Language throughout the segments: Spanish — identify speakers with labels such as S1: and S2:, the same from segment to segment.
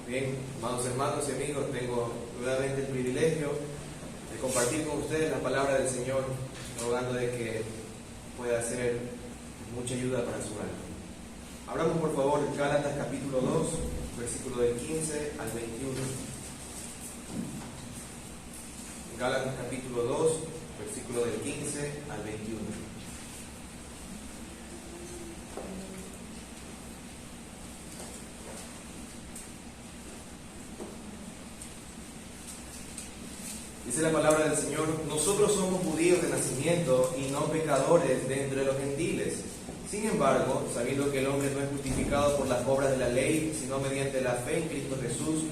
S1: Bien, amados hermanos y amigos, tengo nuevamente el privilegio de compartir con ustedes la palabra del Señor, rogando de que pueda ser mucha ayuda para su alma. Abramos por favor Gálatas capítulo 2, versículo del 15 al 21. Gálatas capítulo 2, versículo del 15 al 21. Dice la palabra del Señor: nosotros somos judíos de nacimiento y no pecadores de entre los gentiles. Sin embargo, sabiendo que el hombre no es justificado por las obras de la ley, sino mediante la fe en Cristo Jesús,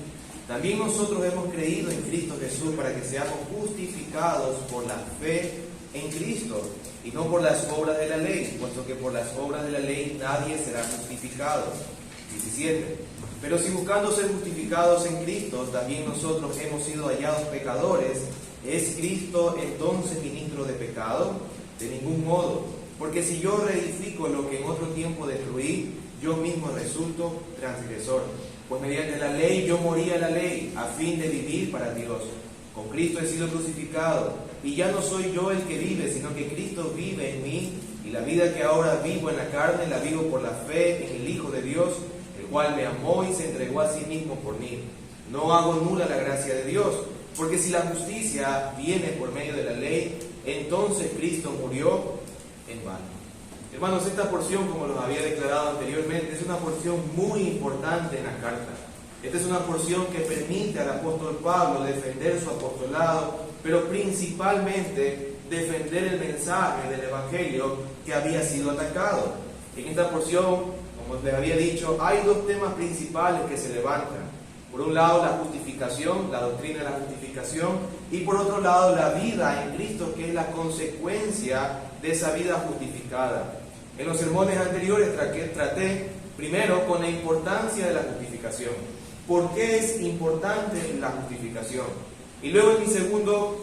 S1: también nosotros hemos creído en Cristo Jesús para que seamos justificados por la fe en Cristo y no por las obras de la ley, puesto que por las obras de la ley nadie será justificado. 17. Pero si buscando ser justificados en Cristo, también nosotros hemos sido hallados pecadores, ¿es Cristo entonces ministro de pecado? De ningún modo, porque si yo reedifico lo que en otro tiempo destruí, yo mismo resulto transgresor. Pues mediante la ley yo morí a la ley, a fin de vivir para Dios. Con Cristo he sido crucificado, y ya no soy yo el que vive, sino que Cristo vive en mí, y la vida que ahora vivo en la carne, la vivo por la fe en el Hijo de Dios, el cual me amó y se entregó a sí mismo por mí. No hago nula la gracia de Dios, porque si la justicia viene por medio de la ley, entonces Cristo murió en vano. Hermanos, esta porción, como los había declarado anteriormente, es una porción muy importante en la carta. Esta es una porción que permite al apóstol Pablo defender su apostolado, pero principalmente defender el mensaje del Evangelio que había sido atacado. En esta porción, como les había dicho, hay dos temas principales que se levantan. Por un lado, la justificación, la doctrina de la justificación, y por otro lado, la vida en Cristo, que es la consecuencia de esa vida justificada. En los sermones anteriores traté primero con la importancia de la justificación. ¿Por qué es importante la justificación? Y luego en mi segundo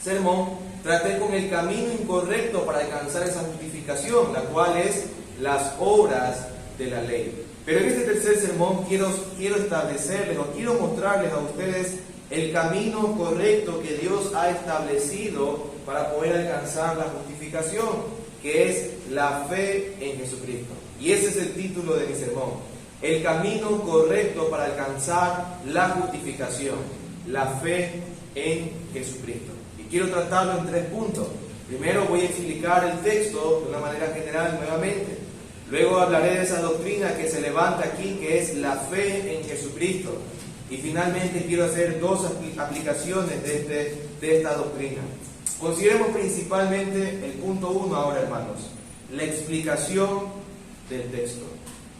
S1: sermón traté con el camino incorrecto para alcanzar esa justificación, la cual es las obras de la ley. Pero en este tercer sermón quiero establecerles o quiero mostrarles a ustedes el camino correcto que Dios ha establecido para poder alcanzar la justificación, que es la fe en Jesucristo. Y ese es el título de mi sermón: el camino correcto para alcanzar la justificación, la fe en Jesucristo. Y quiero tratarlo en 3 puntos. Primero voy a explicar el texto de una manera general nuevamente. Luego hablaré de esa doctrina que se levanta aquí, que es la fe en Jesucristo. Y finalmente quiero hacer 2 aplicaciones de esta doctrina. Consideremos principalmente el punto 1 ahora, hermanos: la explicación del texto.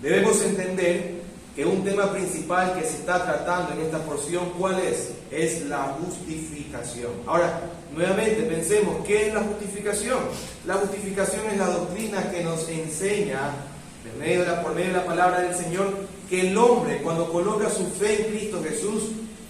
S1: Debemos entender que un tema principal que se está tratando en esta porción, ¿cuál es? Es la justificación. Ahora, nuevamente pensemos, ¿qué es la justificación? La justificación es la doctrina que nos enseña, por medio de la palabra del Señor, que el hombre, cuando coloca su fe en Cristo Jesús,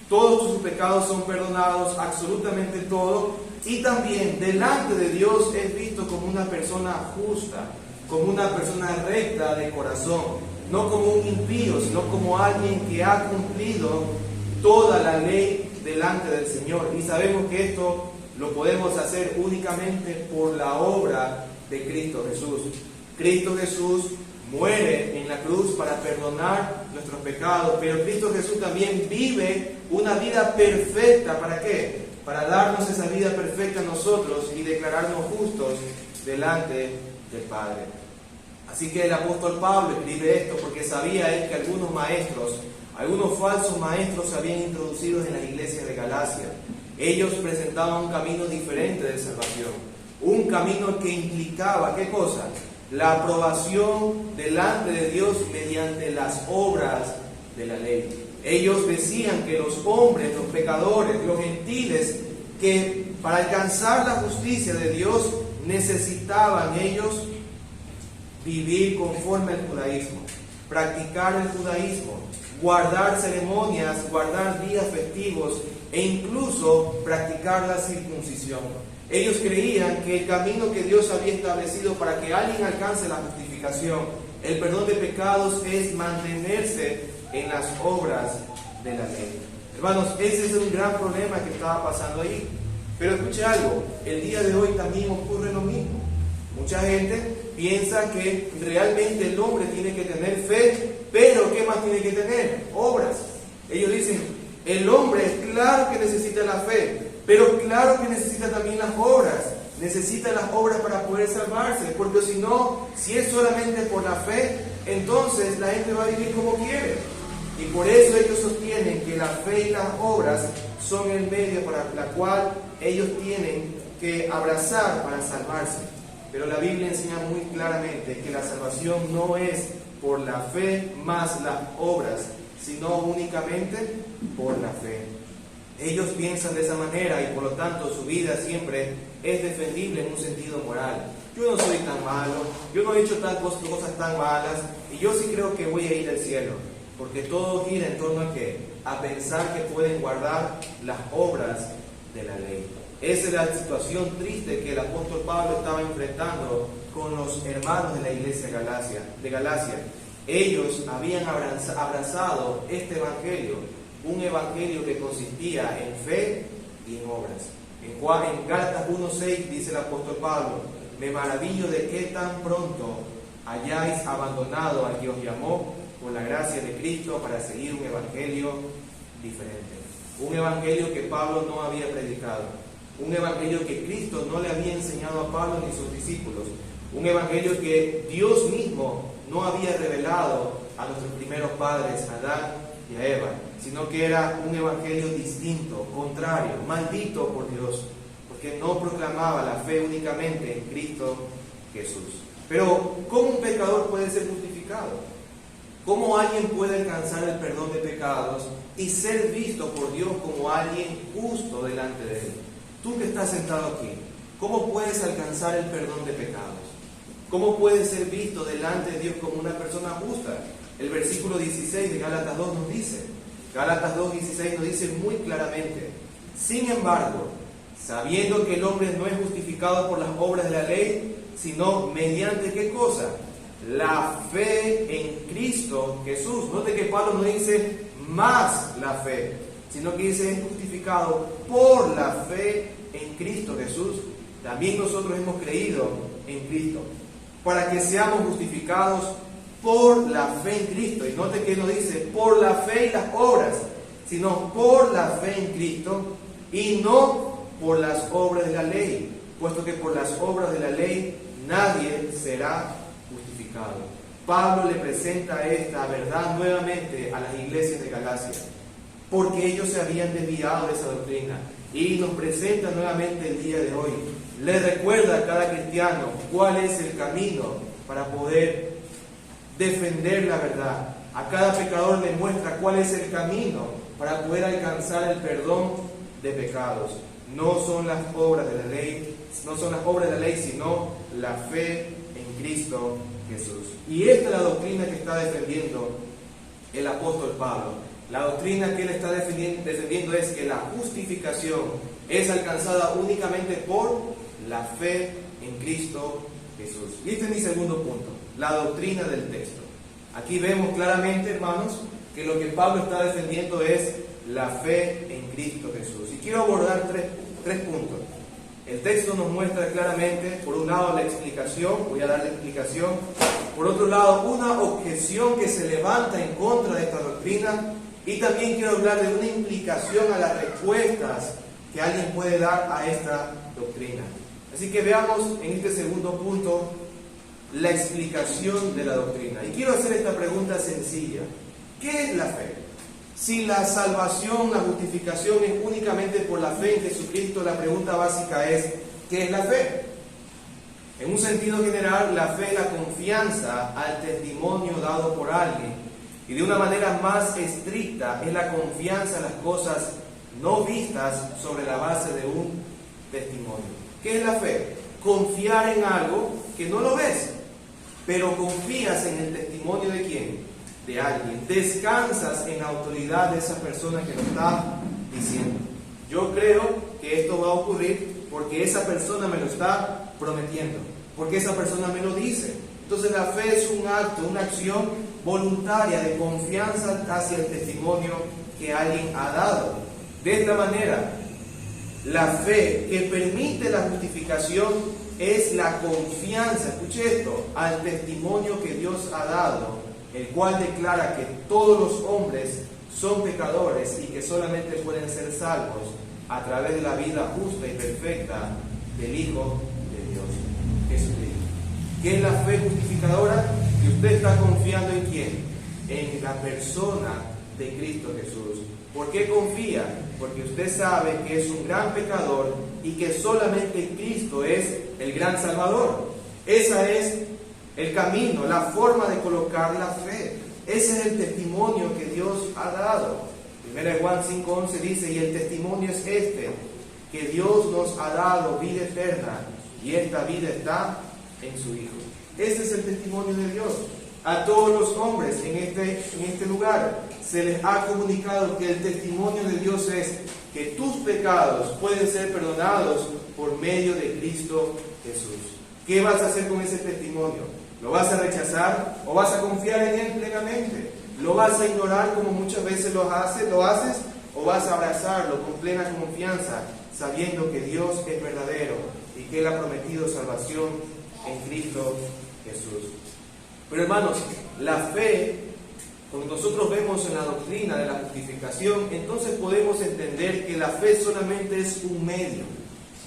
S1: todos sus pecados son perdonados, absolutamente todo, y también delante de Dios es visto como una persona justa, como una persona recta de corazón, no como un impío, sino como alguien que ha cumplido toda la ley delante del Señor. Y sabemos que esto lo podemos hacer únicamente por la obra de Cristo Jesús. Cristo Jesús muere en la cruz para perdonar nuestros pecados, pero Cristo Jesús también vive una vida perfecta. ¿Para qué? Para darnos esa vida perfecta a nosotros y declararnos justos delante del Padre. Así que el apóstol Pablo escribe esto porque sabía él que algunos falsos maestros se habían introducido en las iglesias de Galacia. Ellos presentaban un camino diferente de salvación, un camino que implicaba, ¿qué cosa? La aprobación delante de Dios mediante las obras de la ley. Ellos decían que los hombres, los pecadores, los gentiles, que para alcanzar la justicia de Dios necesitaban ellos vivir conforme al judaísmo, practicar el judaísmo, guardar ceremonias, guardar días festivos e incluso practicar la circuncisión. Ellos creían que el camino que Dios había establecido para que alguien alcance la justificación, el perdón de pecados, es mantenerse en las obras de la ley. Hermanos, ese es un gran problema que estaba pasando ahí. Pero escuche algo, el día de hoy también ocurre lo mismo. Mucha gente piensa que realmente el hombre tiene que tener fe, pero ¿qué más tiene que tener? Obras. Ellos dicen, el hombre claro que necesita la fe, pero claro que necesita también las obras. Necesita las obras para poder salvarse, porque si no, si es solamente por la fe, entonces la gente va a vivir como quiere. Y por eso ellos sostienen que la fe y las obras son el medio para la cual ellos tienen que abrazar para salvarse. Pero la Biblia enseña muy claramente que la salvación no es por la fe más las obras, sino únicamente por la fe. Ellos piensan de esa manera y por lo tanto su vida siempre es defendible en un sentido moral. Yo no soy tan malo, yo no he hecho cosas tan malas y yo sí creo que voy a ir al cielo. Porque todo gira en torno a ¿qué? A pensar que pueden guardar las obras de la ley. Esa es la situación triste que el apóstol Pablo estaba enfrentando con los hermanos de la iglesia de Galacia. Ellos habían abrazado este evangelio, un evangelio que consistía en fe y en obras. En Gálatas 1:6 dice el apóstol Pablo, me maravillo de que tan pronto hayáis abandonado al que os llamó por la gracia de Cristo para seguir un evangelio diferente. Un evangelio que Pablo no había predicado. Un evangelio que Cristo no le había enseñado a Pablo ni a sus discípulos. Un evangelio que Dios mismo no había revelado a nuestros primeros padres, a Adán y a Eva, sino que era un evangelio distinto, contrario, maldito por Dios, porque no proclamaba la fe únicamente en Cristo Jesús. Pero, ¿cómo un pecador puede ser justificado? ¿Cómo alguien puede alcanzar el perdón de pecados y ser visto por Dios como alguien justo delante de Él? Tú que estás sentado aquí, ¿cómo puedes alcanzar el perdón de pecados? ¿Cómo puedes ser visto delante de Dios como una persona justa? El versículo 16 de Gálatas 2 nos dice, Gálatas 2:16 nos dice muy claramente, sin embargo, sabiendo que el hombre no es justificado por las obras de la ley, sino mediante ¿qué cosa? La fe en Cristo Jesús. Note que Pablo no dice más la fe, sino que dice es justificado por la fe en Cristo Jesús. También nosotros hemos creído en Cristo, para que seamos justificados por la fe en Cristo. Y note que no dice por la fe y las obras, sino por la fe en Cristo y no por las obras de la ley, puesto que por las obras de la ley nadie será justificado. Pablo le presenta esta verdad nuevamente a las iglesias de Galacia, porque ellos se habían desviado de esa doctrina, y nos presenta nuevamente el día de hoy. Le recuerda a cada cristiano cuál es el camino para poder defender la verdad. A cada pecador le muestra cuál es el camino para poder alcanzar el perdón de pecados. No son las obras de la ley, sino la fe en Cristo Jesús. Y esta es la doctrina que está defendiendo el apóstol Pablo. La doctrina que él está defendiendo es que la justificación es alcanzada únicamente por la fe en Cristo Jesús. Y este es mi segundo punto, la doctrina del texto. Aquí vemos claramente, hermanos, que lo que Pablo está defendiendo es la fe en Cristo Jesús. Y quiero abordar tres puntos. El texto nos muestra claramente, por un lado, la explicación, voy a dar la explicación. Por otro lado, una objeción que se levanta en contra de esta doctrina. Y también quiero hablar de una implicación a las respuestas que alguien puede dar a esta doctrina. Así que veamos en este segundo punto la explicación de la doctrina. Y quiero hacer esta pregunta sencilla. ¿Qué es la fe? Si la salvación, la justificación es únicamente por la fe en Jesucristo, la pregunta básica es, ¿qué es la fe? En un sentido general, la fe es la confianza al testimonio dado por alguien. Y de una manera más estricta, es la confianza en las cosas no vistas sobre la base de un testimonio. ¿Qué es la fe? Confiar en algo que no lo ves, pero confías en el testimonio de ¿quién? De alguien. Descansas en la autoridad de esa persona que lo está diciendo. Yo creo que esto va a ocurrir porque esa persona me lo está prometiendo, porque esa persona me lo dice. Entonces la fe es un acto, una acción voluntaria de confianza hacia el testimonio que alguien ha dado. De esta manera, la fe que permite la justificación es la confianza, escuche esto, al testimonio que Dios ha dado, el cual declara que todos los hombres son pecadores y que solamente pueden ser salvos a través de la vida justa y perfecta del Hijo de Dios, Jesucristo. ¿Qué es la fe justificadora? Que usted está confiando en quién, en la persona de Cristo Jesús. ¿Por qué confía? Porque usted sabe que es un gran pecador y que solamente Cristo es el gran Salvador. Ese es el camino, la forma de colocar la fe. Ese es el testimonio que Dios ha dado. 1 Juan 5:11 dice, y el testimonio es este, que Dios nos ha dado vida eterna, y esta vida está en su Hijo. Ese es el testimonio de Dios. A todos los hombres en este lugar se les ha comunicado que el testimonio de Dios es que tus pecados pueden ser perdonados por medio de Cristo Jesús. ¿Qué vas a hacer con ese testimonio? ¿Lo vas a rechazar o vas a confiar en él plenamente? ¿Lo vas a ignorar como muchas veces lo haces? ¿O vas a abrazarlo con plena confianza, sabiendo que Dios es verdadero y que Él ha prometido salvación en Cristo Jesús? Pero hermanos, la fe, cuando nosotros vemos en la doctrina de la justificación, entonces podemos entender que la fe solamente es un medio,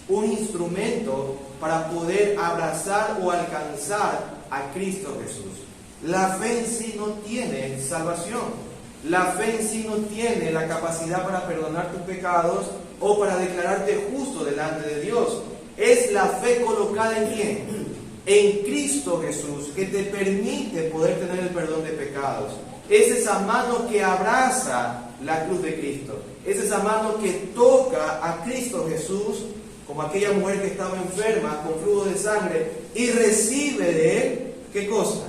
S1: un instrumento para poder abrazar o alcanzar a Cristo Jesús. La fe en sí no tiene salvación. La fe en sí no tiene la capacidad para perdonar tus pecados o para declararte justo delante de Dios. Es la fe colocada en ¿quién? En Cristo Jesús, que te permite poder tener el perdón de pecados. Es esa mano que abraza la cruz de Cristo. Es esa mano que toca a Cristo Jesús, como aquella mujer que estaba enferma con flujo de sangre, y recibe de Él, ¿qué cosa?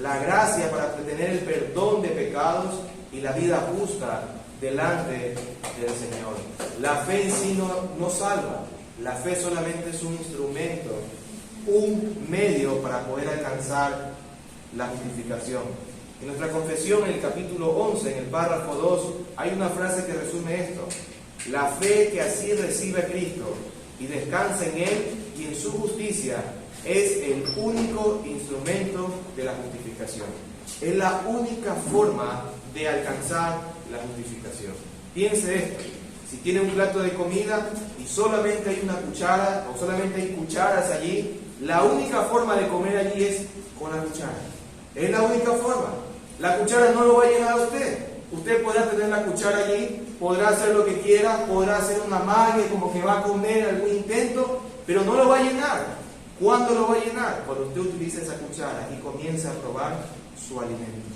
S1: La gracia para tener el perdón de pecados y la vida justa delante del Señor. La fe en sí no salva. La fe solamente es un instrumento, un medio para poder alcanzar la justificación. En nuestra confesión, en el capítulo 11, en el párrafo 2, hay una frase que resume esto: la fe que así recibe a Cristo y descansa en Él y en su justicia es el único instrumento de la justificación. Es la única forma de alcanzar la justificación. Piense esto: si tiene un plato de comida y solamente hay una cuchara o solamente hay cucharas allí, la única forma de comer allí es con la cuchara. Es la única forma. La cuchara no lo va a llenar a usted. Usted podrá tener la cuchara allí, podrá hacer lo que quiera, podrá hacer una magia como que va a comer algún intento, pero no lo va a llenar. ¿Cuándo lo va a llenar? Cuando usted utiliza esa cuchara y comienza a probar su alimento.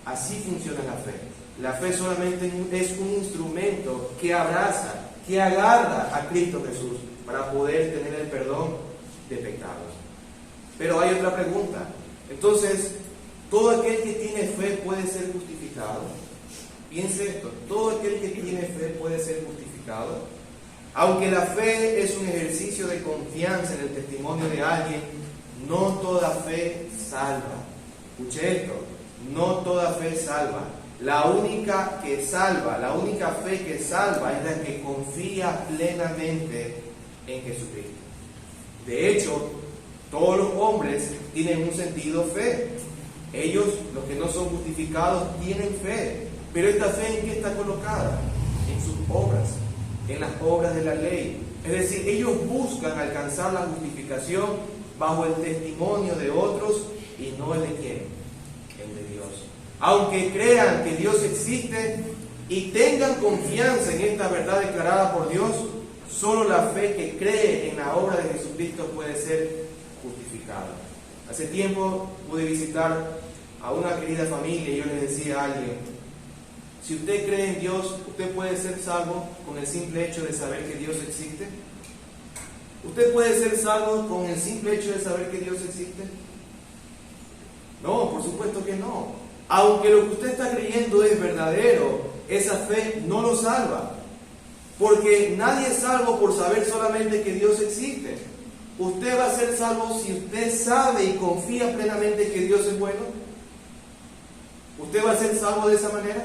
S1: Así funciona la fe. La fe solamente es un instrumento que abraza, que agarra a Cristo Jesús para poder tener el perdón de pecados. Pero hay otra pregunta. Entonces, ¿todo aquel que tiene fe puede ser justificado? Piense esto: ¿todo aquel que tiene fe puede ser justificado? Aunque la fe es un ejercicio de confianza en el testimonio de alguien, no toda fe salva. Escuche esto: no toda fe salva. La única que salva, la única fe que salva es la que confía plenamente en Jesucristo. De hecho, todos los hombres tienen un sentido fe. Ellos, los que no son justificados, tienen fe. Pero esta fe, ¿en qué está colocada? En sus obras, en las obras de la ley. Es decir, ellos buscan alcanzar la justificación bajo el testimonio de otros y no el de ¿quién? El de Dios. Aunque crean que Dios existe y tengan confianza en esta verdad declarada por Dios, solo la fe que cree en la obra de Jesucristo puede ser justificada. Hace tiempo pude visitar a una querida familia y yo les decía a alguien: si usted cree en Dios, ¿usted puede ser salvo con el simple hecho de saber que Dios existe? ¿Usted puede ser salvo con el simple hecho de saber que Dios existe? No, por supuesto que no. Aunque lo que usted está creyendo es verdadero, esa fe no lo salva. Porque nadie es salvo por saber solamente que Dios existe. Usted va a ser salvo si usted sabe y confía plenamente que Dios es bueno. ¿Usted va a ser salvo de esa manera?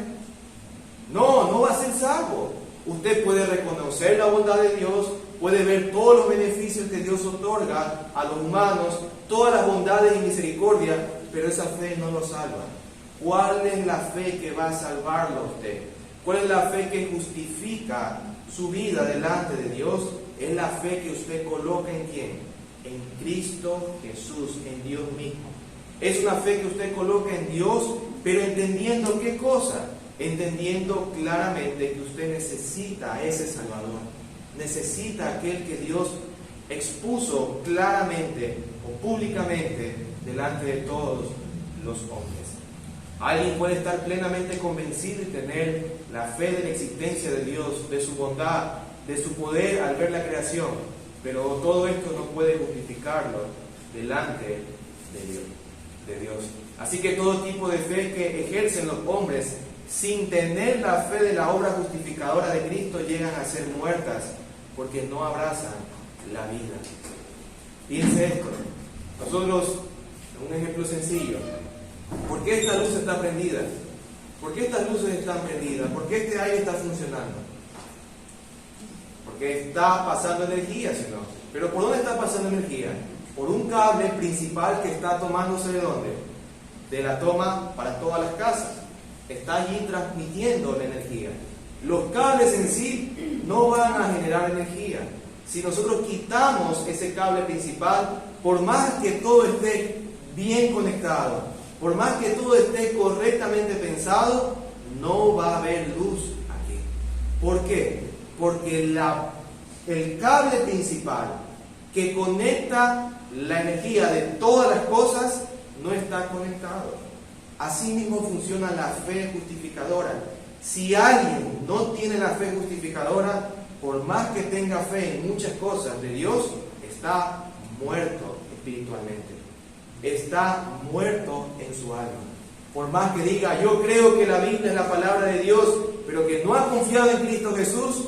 S1: No, no va a ser salvo. Usted puede reconocer la bondad de Dios, puede ver todos los beneficios que Dios otorga a los humanos, todas las bondades y misericordia, pero esa fe no lo salva. ¿Cuál es la fe que va a salvarlo a usted? ¿Cuál es la fe que justifica su vida delante de Dios? Es la fe que usted coloca en ¿quién? En Cristo Jesús, en Dios mismo. Es una fe que usted coloca en Dios, pero entendiendo ¿qué cosa? Entendiendo claramente que usted necesita a ese Salvador. Necesita a aquel que Dios expuso claramente o públicamente delante de todos los hombres. Alguien puede estar plenamente convencido y tener la fe de la existencia de Dios, de su bondad, de su poder al ver la creación, pero todo esto no puede justificarlo delante de Dios. Así que todo tipo de fe que ejercen los hombres sin tener la fe de la obra justificadora de Cristo llegan a ser muertas porque no abrazan la vida. Piense esto. Nosotros, un ejemplo sencillo. ¿Por qué esta luz está prendida? ¿Por qué estas luces están prendidas? ¿Por qué este aire está funcionando? Porque está pasando energía, ¿sí o no? ¿Pero por dónde está pasando energía? Por un cable principal que está tomándose ¿de dónde? De la toma para todas las casas. Está allí transmitiendo la energía. Los cables en sí no van a generar energía. Si nosotros quitamos ese cable principal, por más que todo esté bien conectado, por más que todo esté correctamente pensado, no va a haber luz aquí. ¿Por qué? Porque el cable principal que conecta la energía de todas las cosas no está conectado. Así mismo funciona la fe justificadora. Si alguien no tiene la fe justificadora, por más que tenga fe en muchas cosas de Dios, está muerto espiritualmente. Está muerto en su alma. Por más que diga, yo creo que la Biblia es la palabra de Dios, pero que no ha confiado en Cristo Jesús,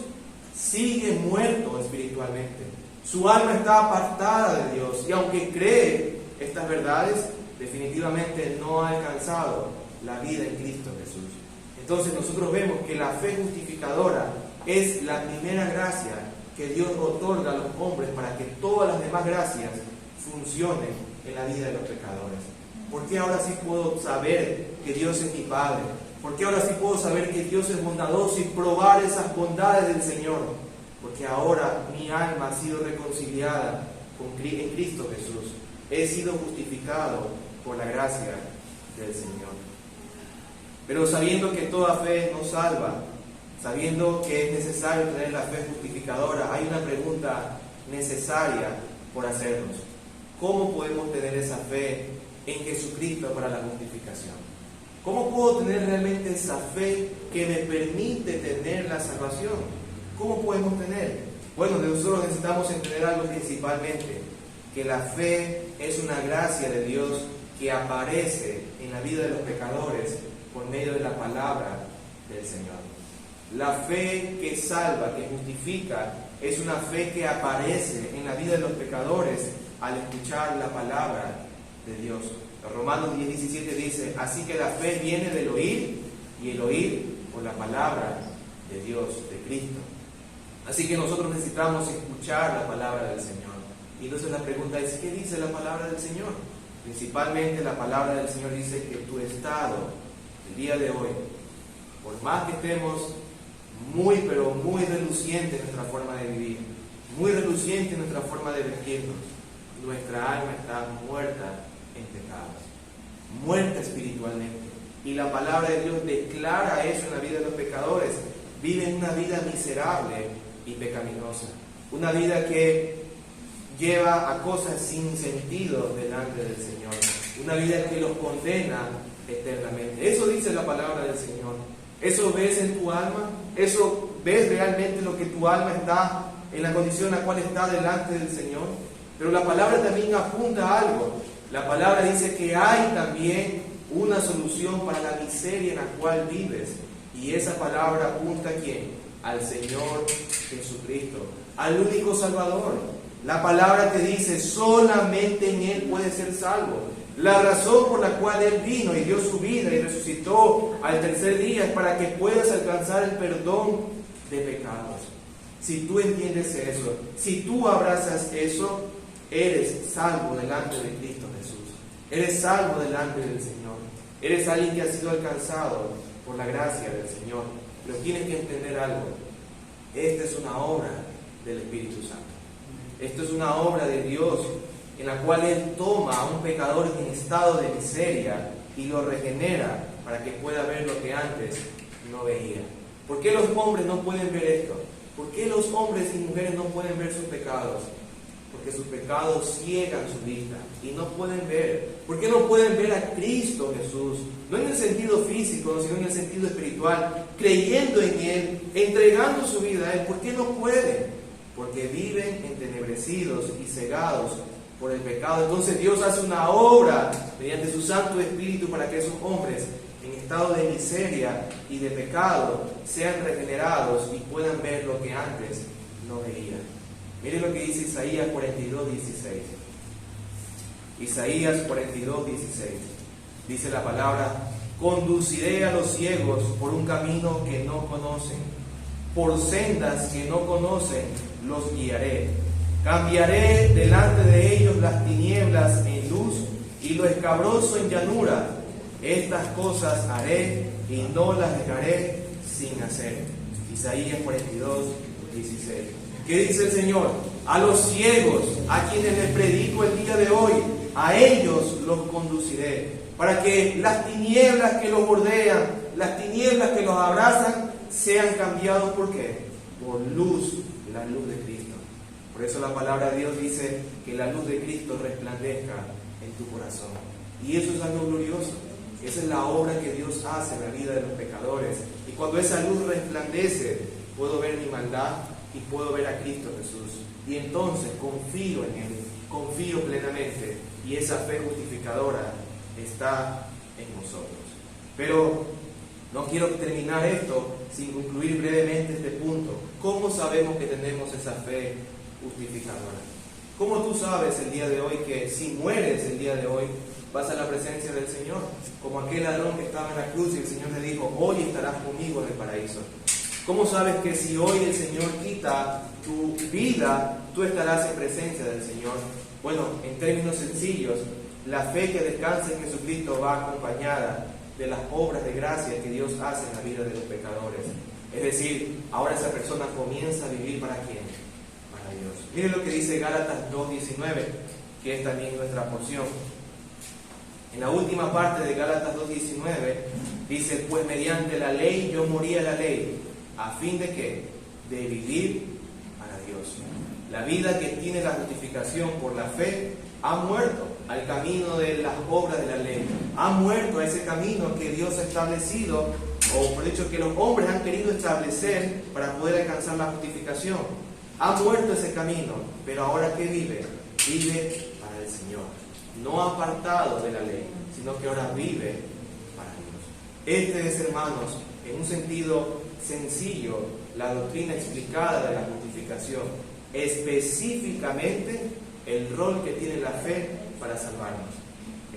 S1: sigue muerto espiritualmente. Su alma está apartada de Dios y aunque cree estas verdades, definitivamente no ha alcanzado la vida en Cristo Jesús. Entonces nosotros vemos que la fe justificadora es la primera gracia que Dios otorga a los hombres para que todas las demás gracias funcionen en la vida de los pecadores. ¿Por qué ahora sí puedo saber que Dios es mi Padre? ¿Por qué ahora sí puedo saber que Dios es bondadoso y probar esas bondades del Señor? Porque ahora mi alma ha sido reconciliada en Cristo Jesús. He sido justificado por la gracia del Señor. Pero sabiendo que toda fe nos salva, sabiendo que es necesario tener la fe justificadora, hay una pregunta necesaria por hacernos. ¿Cómo podemos tener esa fe en Jesucristo para la justificación? ¿Cómo puedo tener realmente esa fe que me permite tener la salvación? ¿Cómo podemos tener? Bueno, nosotros necesitamos entender algo principalmente, que la fe es una gracia de Dios que aparece en la vida de los pecadores por medio de la palabra del Señor. La fe que salva, que justifica, es una fe que aparece en la vida de los pecadores al escuchar la palabra de Dios. Romanos 10:17 dice, así que la fe viene del oír y el oír por la palabra de Dios, de Cristo. Así que nosotros necesitamos escuchar la palabra del Señor. Y entonces la pregunta es, ¿qué dice la palabra del Señor? Principalmente la palabra del Señor dice que tu estado, el día de hoy, por más que estemos pero muy reluciente en nuestra forma de vivir, muy reluciente en nuestra forma de vestirnos, nuestra alma está muerta en pecados, muerta espiritualmente. Y la palabra de Dios declara eso en la vida de los pecadores. Viven una vida miserable y pecaminosa, una vida que lleva a cosas sin sentido delante del Señor, una vida que los condena eternamente. Eso dice la palabra del Señor. ¿Eso ves en tu alma? ¿Eso ves realmente lo que tu alma está, en la condición en la cual está delante del Señor? Pero la palabra también apunta a algo. La palabra dice que hay también una solución para la miseria en la cual vives. Y esa palabra apunta ¿a quién? Al Señor Jesucristo, al único Salvador. La palabra te dice, solamente en Él puedes ser salvo. La razón por la cual Él vino y dio su vida y resucitó al tercer día es para que puedas alcanzar el perdón de pecados. Si tú entiendes eso, si tú abrazas eso, eres salvo delante de Cristo Jesús. Eres salvo delante del Señor. Eres alguien que ha sido alcanzado por la gracia del Señor. Pero tienes que entender algo. Esta es una obra del Espíritu Santo. Esto es una obra de Dios en la cual Él toma a un pecador en estado de miseria y lo regenera para que pueda ver lo que antes no veía. ¿Por qué los hombres no pueden ver esto? ¿Por qué los hombres y mujeres no pueden ver sus pecados? Porque sus pecados ciegan su vista y no pueden ver. ¿Por qué no pueden ver a Cristo Jesús? No en el sentido físico, sino en el sentido espiritual, creyendo en Él, entregando su vida a Él. ¿Por qué no pueden? Porque viven entenebrecidos y cegados por el pecado. Entonces Dios hace una obra mediante su Santo Espíritu para que esos hombres en estado de miseria y de pecado sean regenerados y puedan ver lo que antes no veían. Miren lo que dice Isaías 42:16. Isaías 42:16. Dice la palabra: conduciré a los ciegos por un camino que no conocen, por sendas que no conocen los guiaré. Cambiaré delante de ellos las tinieblas en luz y lo escabroso en llanura. Estas cosas haré y no las dejaré sin hacer. Isaías 42:16. ¿Qué dice el Señor? A los ciegos, a quienes les predico el día de hoy, a ellos los conduciré, para que las tinieblas que los bordean, las tinieblas que los abrazan, sean cambiados. ¿Por qué? Por luz, la luz de Cristo. Por eso la palabra de Dios dice que la luz de Cristo resplandezca en tu corazón. Y eso es algo glorioso. Esa es la obra que Dios hace en la vida de los pecadores. Y cuando esa luz resplandece, puedo ver mi maldad y puedo ver a Cristo Jesús. Y entonces confío en Él, confío plenamente. Y esa fe justificadora está en nosotros. Pero no quiero terminar esto sin concluir brevemente este punto. ¿Cómo sabemos que tenemos esa fe justificadora? ¿Cómo tú sabes el día de hoy que si mueres el día de hoy vas a la presencia del Señor? Como aquel ladrón que estaba en la cruz y el Señor le dijo: hoy estarás conmigo en el paraíso. ¿Cómo sabes que si hoy el Señor quita tu vida, tú estarás en presencia del Señor? Bueno, en términos sencillos, la fe que descansa en Jesucristo va acompañada de las obras de gracia que Dios hace en la vida de los pecadores. Es decir, ahora esa persona comienza a vivir ¿para quién? Para Dios. Miren lo que dice Gálatas 2:19, que es también nuestra porción. En la última parte de Gálatas 2:19 dice: pues mediante la ley yo morí a la ley, ¿a fin de qué? De vivir para Dios. La vida que tiene la justificación por la fe ha muerto al camino de las obras de la ley, ha muerto a ese camino que Dios ha establecido, o por hecho que los hombres han querido establecer para poder alcanzar la justificación. Ha muerto ese camino, pero ahora ¿qué vive? Vive para el Señor, no apartado de la ley, sino que ahora vive para Dios. Este es, hermanos, en un sentido sencillo, la doctrina explicada de la justificación, específicamente el rol que tiene la fe para salvarnos.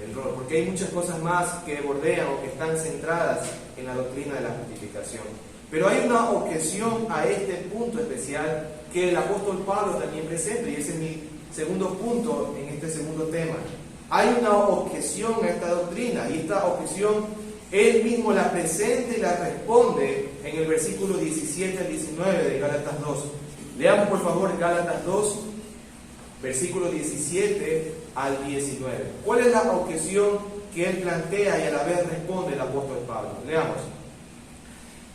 S1: El rol, porque hay muchas cosas más que bordean o que están centradas en la doctrina de la justificación. Pero hay una objeción a este punto especial que el apóstol Pablo también presenta, y ese es mi segundo punto en este segundo tema. Hay una objeción a esta doctrina, y esta objeción él mismo la presenta y la responde en el versículo 17 al 19 de Gálatas 2. Leamos por favor Gálatas 2, versículo 17 al 19. ¿Cuál es la objeción que él plantea y a la vez responde el apóstol Pablo? Leamos.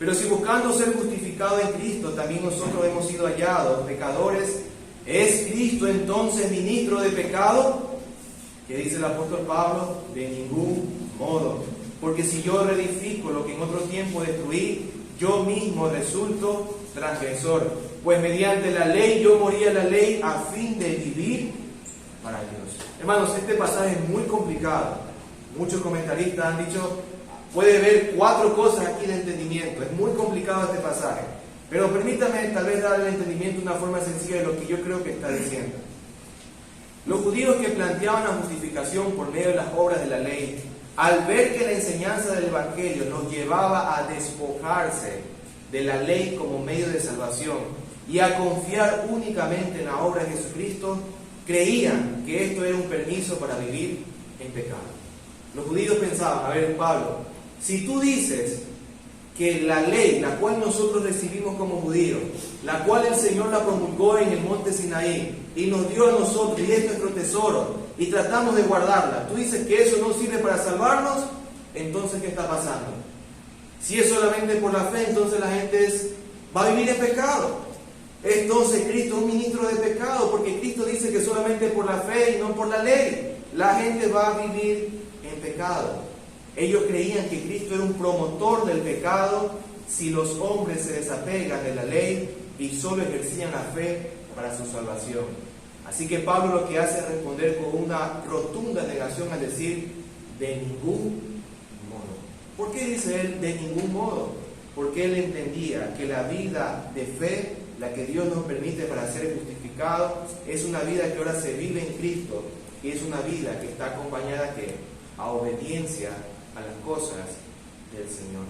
S1: Pero si buscando ser justificado en Cristo, también nosotros hemos sido hallados pecadores, ¿es Cristo entonces ministro de pecado? ¿Qué dice el apóstol Pablo? De ningún modo. Porque si yo reedifico lo que en otro tiempo destruí, yo mismo resulto transgresor. Pues mediante la ley yo morí a la ley a fin de vivir para Dios. Hermanos, este pasaje es muy complicado. Muchos comentaristas han dicho, puede ver 4 cosas aquí de entendimiento. Es muy complicado este pasaje. Pero permítame tal vez darle el entendimiento de una forma sencilla de lo que yo creo que está diciendo. Los judíos que planteaban la justificación por medio de las obras de la ley, al ver que la enseñanza del Evangelio nos llevaba a despojarse de la ley como medio de salvación y a confiar únicamente en la obra de Jesucristo, creían que esto era un permiso para vivir en pecado. Los judíos pensaban, a ver, Pablo, si tú dices que la ley, la cual nosotros recibimos como judíos, la cual el Señor la promulgó en el monte Sinaí y nos dio a nosotros, y es nuestro tesoro, y tratamos de guardarla, tú dices que eso no sirve para salvarnos, entonces ¿qué está pasando? Si es solamente por la fe, entonces la gente va a vivir en pecado. Entonces Cristo es un ministro de pecado, porque Cristo dice que solamente por la fe y no por la ley la gente va a vivir en pecado. Ellos creían que Cristo era un promotor del pecado si los hombres se desapegan de la ley y solo ejercían la fe para su salvación. Así que Pablo lo que hace es responder con una rotunda negación al decir de ningún modo. ¿Por qué dice él de ningún modo? Porque él entendía que la vida de fe, la que Dios nos permite para ser justificados, es una vida que ahora se vive en Cristo y es una vida que está acompañada a obediencia a las cosas del Señor,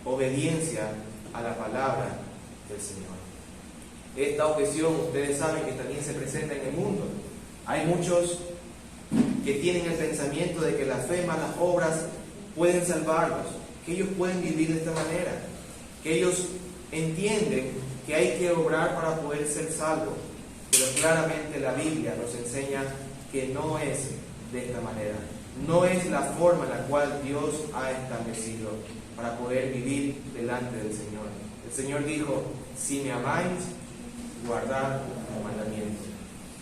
S1: obediencia a la palabra del Señor. Esta objeción, ustedes saben que también se presenta en el mundo. Hay muchos que tienen el pensamiento de que la fe más las obras pueden salvarlos, que ellos pueden vivir de esta manera, que ellos entienden que hay que obrar para poder ser salvos, pero claramente la Biblia nos enseña que no es de esta manera. No es la forma en la cual Dios ha establecido para poder vivir delante del Señor. El Señor dijo, si me amáis, guardad los mandamientos.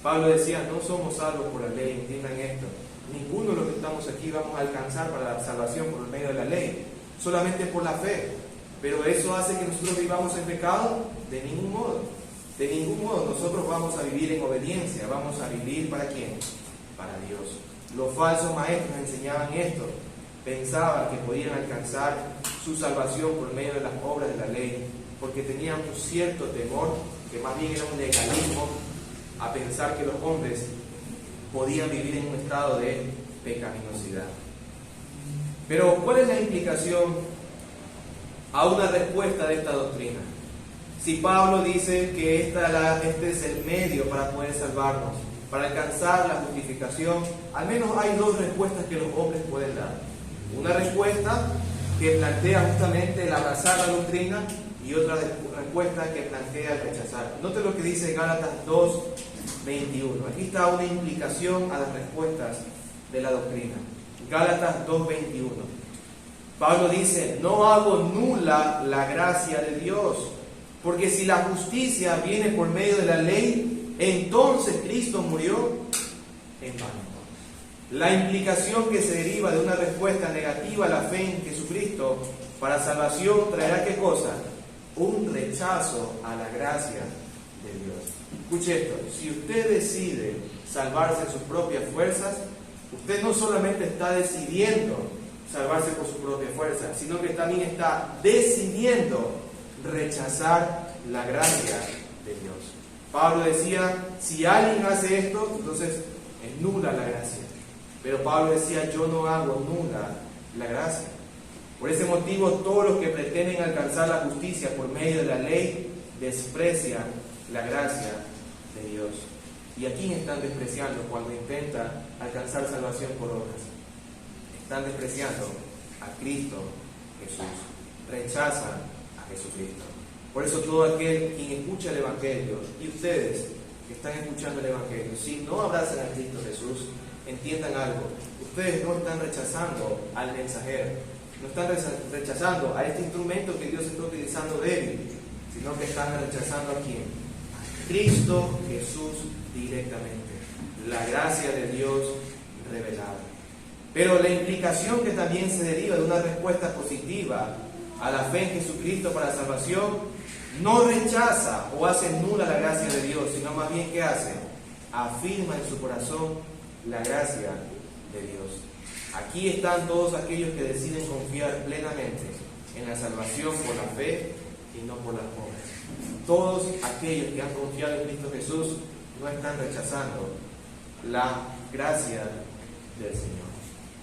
S1: Pablo decía, no somos salvos por la ley, entiendan esto. Ninguno de los que estamos aquí vamos a alcanzar para la salvación por medio de la ley, solamente por la fe. Pero eso hace que nosotros vivamos en pecado, de ningún modo. De ningún modo. Nosotros vamos a vivir en obediencia. Vamos a vivir ¿para quién? Para Dios. Los falsos maestros enseñaban esto. Pensaban que podían alcanzar su salvación por medio de las obras de la ley, porque tenían un cierto temor, que más bien era un legalismo, a pensar que los hombres podían vivir en un estado de pecaminosidad. Pero, ¿cuál es la implicación a una respuesta de esta doctrina? Si Pablo dice que este es el medio para poder salvarnos, para alcanzar la justificación, al menos hay dos respuestas que los hombres pueden dar. Una respuesta que plantea justamente el abrazar la doctrina y otra respuesta que plantea el rechazar. Note lo que dice Gálatas 2:21. Aquí está una implicación a las respuestas de la doctrina. Gálatas 2:21. Pablo dice, no hago nula la gracia de Dios, porque si la justicia viene por medio de la ley, entonces Cristo murió en vano. La implicación que se deriva de una respuesta negativa a la fe en Jesucristo para salvación traerá ¿qué cosa? Un rechazo a la gracia de Dios. Escuche esto, si usted decide salvarse en sus propias fuerzas, usted no solamente está decidiendo salvarse por su propia fuerza, sino que también está decidiendo rechazar la gracia de Dios. Pablo decía, si alguien hace esto, entonces es nula la gracia. Pero Pablo decía, yo no hago nula la gracia. Por ese motivo, todos los que pretenden alcanzar la justicia por medio de la ley, desprecian la gracia de Dios. ¿Y a quién están despreciando cuando intentan alcanzar salvación por obras? Están despreciando a Cristo Jesús. Rechazan a Jesucristo. Por eso todo aquel quien escucha el Evangelio, y ustedes que están escuchando el Evangelio, si no abrazan a Cristo Jesús, entiendan algo, ustedes no están rechazando al mensajero, no están rechazando a este instrumento que Dios está utilizando débil, sino que están rechazando a quién? A Cristo Jesús directamente, la gracia de Dios revelada. Pero la implicación que también se deriva de una respuesta positiva a la fe en Jesucristo para salvación, no rechaza o hace nula la gracia de Dios, sino más bien ¿qué hace? Afirma en su corazón la gracia de Dios. Aquí están todos aquellos que deciden confiar plenamente en la salvación por la fe y no por las obras. Todos aquellos que han confiado en Cristo Jesús no están rechazando la gracia del Señor.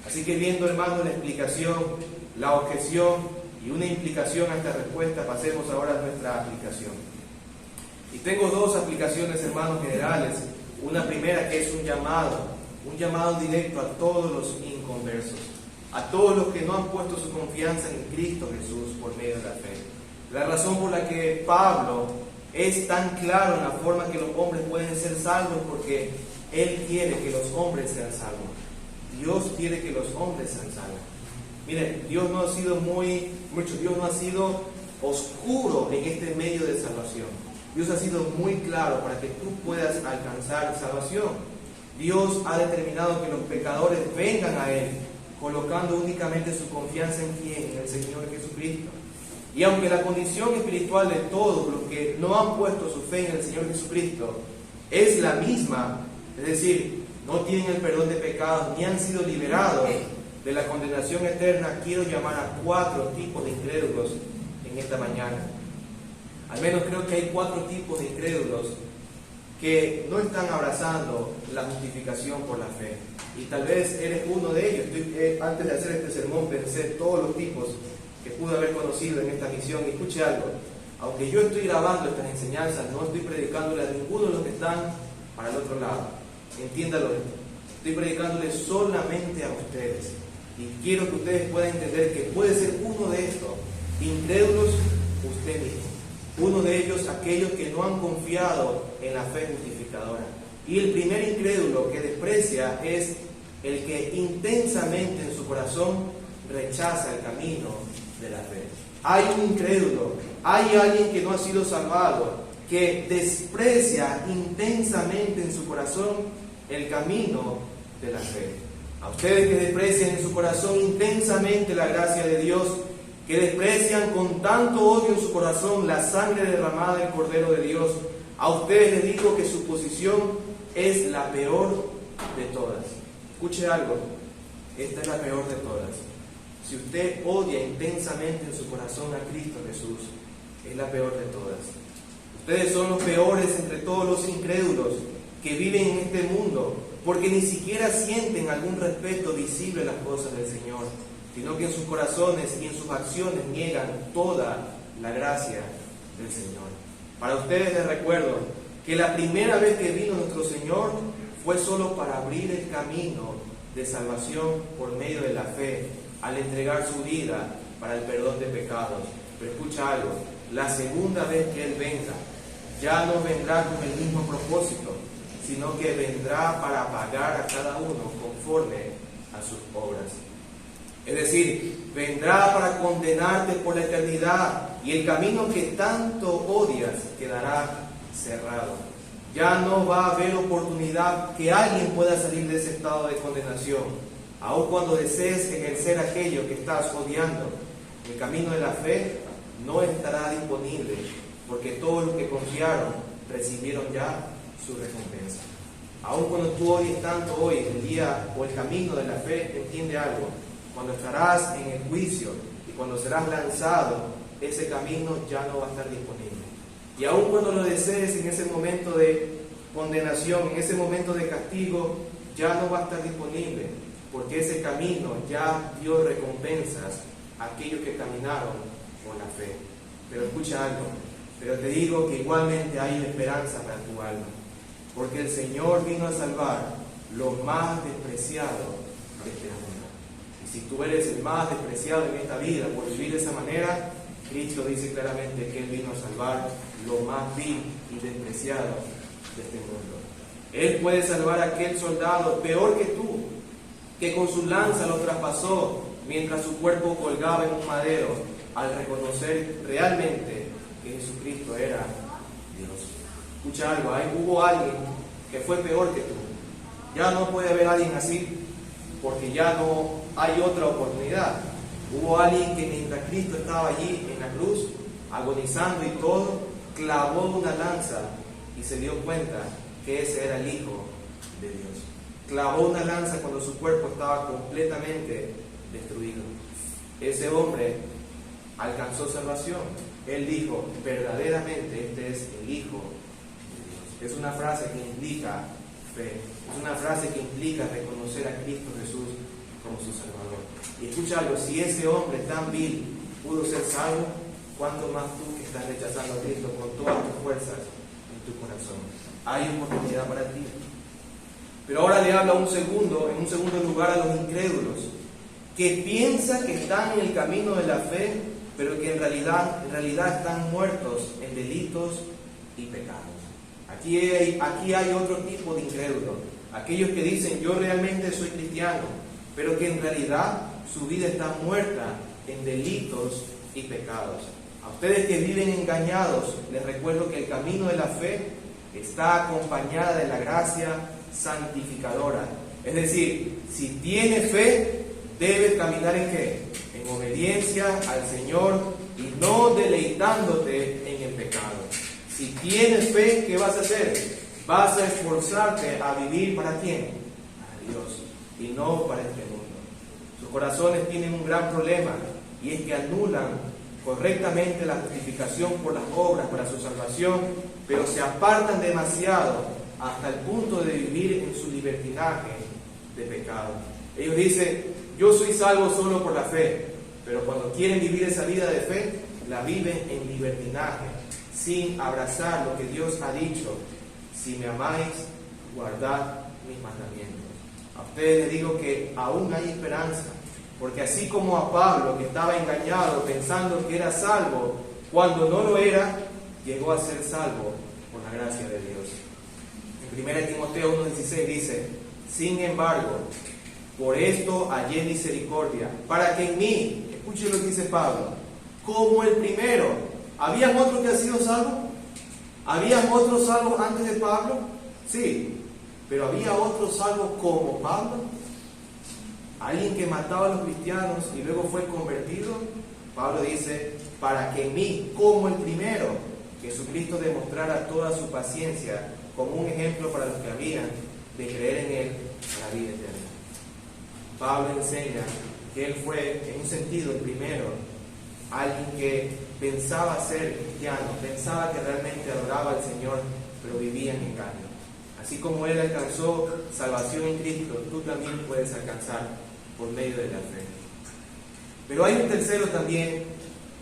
S1: Así que viendo, hermanos, la explicación, la objeción y una implicación a esta respuesta, pasemos ahora a nuestra aplicación. Y tengo dos aplicaciones, hermanos, generales. Una primera que es un llamado directo a todos los inconversos, a todos los que no han puesto su confianza en Cristo Jesús por medio de la fe. La razón por la que Pablo es tan claro en la forma que los hombres pueden ser salvos, porque él quiere que los hombres sean salvos. Dios quiere que los hombres sean salvos. Miren, Dios no ha sido Dios no ha sido oscuro en este medio de salvación. Dios ha sido muy claro para que tú puedas alcanzar salvación. Dios ha determinado que los pecadores vengan a Él, colocando únicamente su confianza en ¿quién? En el Señor Jesucristo. Y aunque la condición espiritual de todos los que no han puesto su fe en el Señor Jesucristo es la misma, es decir, no tienen el perdón de pecados ni han sido liberados de la condenación eterna, quiero llamar a 4 tipos de incrédulos en esta mañana. Al menos creo que hay 4 tipos de incrédulos que no están abrazando la justificación por la fe. Y tal vez eres uno de ellos. Antes de hacer este sermón pensé todos los tipos que pude haber conocido en esta misión. Y escuche algo, aunque yo estoy grabando estas enseñanzas, no estoy predicándole a ninguno de los que están para el otro lado. Entiéndalo esto. Estoy predicándole solamente a ustedes. Y quiero que ustedes puedan entender que puede ser uno de estos incrédulos usted mismo. Uno de ellos, aquellos que no han confiado en la fe justificadora. Y el primer incrédulo que desprecia es el que intensamente en su corazón rechaza el camino de la fe. Hay un incrédulo, hay alguien que no ha sido salvado, que desprecia intensamente en su corazón el camino de la fe. A ustedes que desprecian en su corazón intensamente la gracia de Dios, que desprecian con tanto odio en su corazón la sangre derramada del Cordero de Dios, a ustedes les digo que su posición es la peor de todas. Escuche algo, esta es la peor de todas. Si usted odia intensamente en su corazón a Cristo Jesús, es la peor de todas. Ustedes son los peores entre todos los incrédulos que viven en este mundo, porque ni siquiera sienten algún respeto visible a las cosas del Señor, sino que en sus corazones y en sus acciones niegan toda la gracia del Señor. Para ustedes les recuerdo que la primera vez que vino nuestro Señor fue solo para abrir el camino de salvación por medio de la fe, al entregar su vida para el perdón de pecados. Pero escucha algo, la segunda vez que Él venga, ya no vendrá con el mismo propósito, sino que vendrá para pagar a cada uno conforme a sus obras. Es decir, vendrá para condenarte por la eternidad, y el camino que tanto odias quedará cerrado. Ya no va a haber oportunidad que alguien pueda salir de ese estado de condenación. Aun cuando desees ejercer aquello que estás odiando, el camino de la fe no estará disponible, porque todos los que confiaron recibieron ya su recompensa. Aun cuando tú odies tanto hoy el día o el camino de la fe, entiende algo: cuando estarás en el juicio y cuando serás lanzado, ese camino ya no va a estar disponible. Y aun cuando lo desees en ese momento de condenación, en ese momento de castigo, ya no va a estar disponible, porque ese camino ya dio recompensas a aquellos que caminaron con la fe. Pero escucha algo, pero te digo que igualmente hay esperanza para tu alma, porque el Señor vino a salvar lo más despreciado de este mundo. Y si tú eres el más despreciado en esta vida por vivir de esa manera, Cristo dice claramente que Él vino a salvar lo más vil y despreciado de este mundo. Él puede salvar a aquel soldado peor que tú, que con su lanza lo traspasó mientras su cuerpo colgaba en un madero, al reconocer realmente que Jesucristo era Dios. Escucha algo, hubo alguien que fue peor que tú. Ya no puede haber alguien así, porque ya no hay otra oportunidad. Hubo alguien que mientras Cristo estaba allí en la cruz, agonizando y todo, clavó una lanza y se dio cuenta que ese era el Hijo de Dios. Clavó una lanza cuando su cuerpo estaba completamente destruido. Ese hombre alcanzó salvación. Él dijo, verdaderamente este es el Hijo de Dios. Es una frase que indica fe. Es una frase que implica reconocer a Cristo Jesús como su Salvador. Y escucha algo, si ese hombre tan vil pudo ser salvo, ¿cuánto más tú que estás rechazando a Cristo con todas tus fuerzas en tu corazón? Hay oportunidad para ti. Pero ahora le habla en un segundo lugar a los incrédulos, que piensan que están en el camino de la fe, pero que en realidad están muertos en delitos y pecados. Aquí hay otro tipo de incrédulos, aquellos que dicen yo realmente soy cristiano, pero que en realidad su vida está muerta en delitos y pecados. A ustedes que viven engañados, les recuerdo que el camino de la fe está acompañada de la gracia santificadora. Es decir, si tienes fe, debes caminar ¿en qué? En obediencia al Señor y no deleitándote en el pecado. Si tienes fe, ¿qué vas a hacer? Vas a esforzarte a vivir ¿para quién? Para Dios y no para este mundo. Sus corazones tienen un gran problema y es que anulan correctamente la justificación por las obras para su salvación, pero se apartan demasiado hasta el punto de vivir en su libertinaje de pecado. Ellos dicen, yo soy salvo solo por la fe, pero cuando quieren vivir esa vida de fe, la viven en libertinaje, sin abrazar lo que Dios ha dicho: si me amáis, guardad mis mandamientos. A ustedes les digo que aún hay esperanza, porque así como a Pablo, que estaba engañado pensando que era salvo, cuando no lo era, llegó a ser salvo por la gracia de Dios. En 1 Timoteo 1:16 dice, sin embargo, por esto hallé misericordia, para que en mí, escuchen lo que dice Pablo, como el primero. ¿Habían otros que han sido salvos? ¿Habían otros salvos antes de Pablo? Sí, pero ¿había otros salvos como Pablo? Alguien que mataba a los cristianos y luego fue convertido. Pablo dice, para que en mí, como el primero, Jesucristo demostrara toda su paciencia como un ejemplo para los que habían de creer en Él para la vida eterna. Pablo enseña que él fue, en un sentido, el primero, alguien que pensaba ser cristiano, pensaba que realmente adoraba al Señor, pero vivía en engaño. Así como él alcanzó salvación en Cristo, tú también puedes alcanzar por medio de la fe. Pero hay un tercero también.